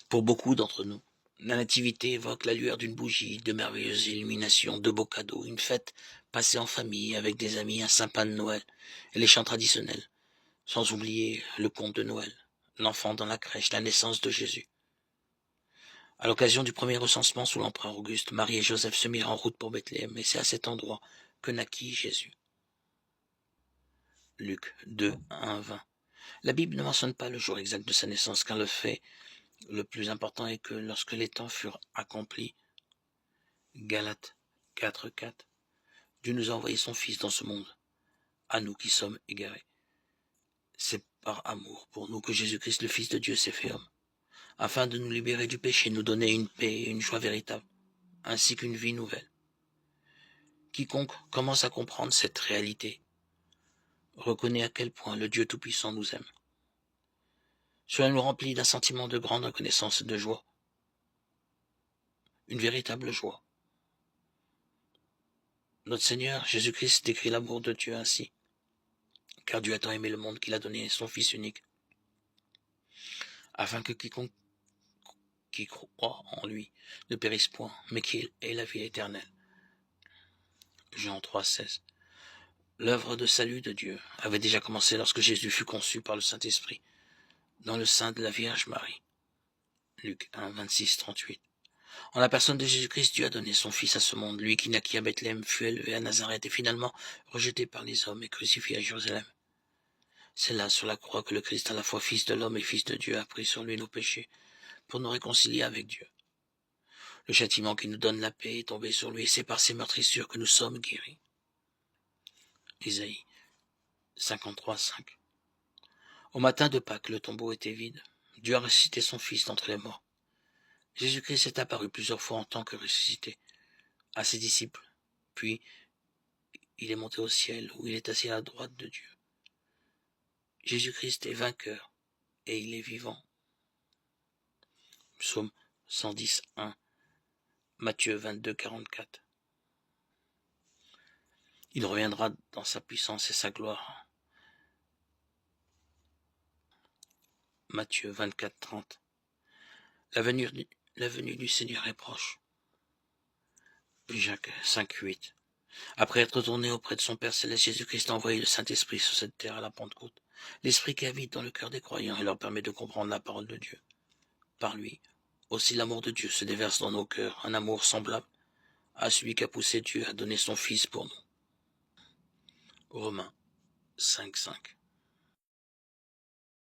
Pour beaucoup d'entre nous, la nativité évoque la lueur d'une bougie, de merveilleuses illuminations, de beaux cadeaux, une fête passée en famille avec des amis, un sympa de Noël et les chants traditionnels, sans oublier le conte de Noël, l'enfant dans la crèche, la naissance de Jésus. À l'occasion du premier recensement sous l'empereur Auguste, Marie et Joseph se mirent en route pour Bethléem, et c'est à cet endroit que naquit Jésus. Luc 2, 1, 20. La Bible ne mentionne pas le jour exact de sa naissance, car le fait le plus important est que lorsque les temps furent accomplis, Galates 4, 4, Dieu nous a envoyé son Fils dans ce monde, à nous qui sommes égarés. C'est par amour pour nous que Jésus-Christ, le Fils de Dieu, s'est fait homme, afin de nous libérer du péché, nous donner une paix et une joie véritable, ainsi qu'une vie nouvelle. Quiconque commence à comprendre cette réalité reconnaît à quel point le Dieu Tout-Puissant nous aime. Cela nous remplit d'un sentiment de grande reconnaissance et de joie, une véritable joie. Notre Seigneur Jésus-Christ décrit l'amour de Dieu ainsi, car Dieu a tant aimé le monde qu'il a donné son Fils unique, afin que quiconque qui croit en lui ne périsse point, mais qu'il ait la vie éternelle. Jean 3, 16. L'œuvre de salut de Dieu avait déjà commencé lorsque Jésus fut conçu par le Saint-Esprit, dans le sein de la Vierge Marie. Luc 1, 26, 38. En la personne de Jésus-Christ, Dieu a donné son Fils à ce monde, lui qui naquit à Bethléem, fut élevé à Nazareth et finalement rejeté par les hommes et crucifié à Jérusalem. C'est là, sur la croix, que le Christ, à la fois Fils de l'homme et Fils de Dieu, a pris sur lui nos péchés pour nous réconcilier avec Dieu. Le châtiment qui nous donne la paix est tombé sur lui, et c'est par ses meurtrissures que nous sommes guéris. Isaïe 53, 5. Au matin de Pâques, le tombeau était vide. Dieu a ressuscité son Fils d'entre les morts. Jésus-Christ est apparu plusieurs fois en tant que ressuscité à ses disciples, puis il est monté au ciel où il est assis à la droite de Dieu. Jésus-Christ est vainqueur et il est vivant. Psaume 110, 1. Matthieu 22, 44. Il reviendra dans sa puissance et sa gloire. Matthieu 24, 30. La venue du Seigneur est proche. Jacques 5, 8. Après être retourné auprès de son Père Céleste, Jésus-Christ a envoyé le Saint-Esprit sur cette terre à la Pentecôte. L'Esprit qui habite dans le cœur des croyants et leur permet de comprendre la parole de Dieu. Par lui, aussi l'amour de Dieu se déverse dans nos cœurs, un amour semblable à celui qu'a poussé Dieu à donner son Fils pour nous. Romains 5, 5.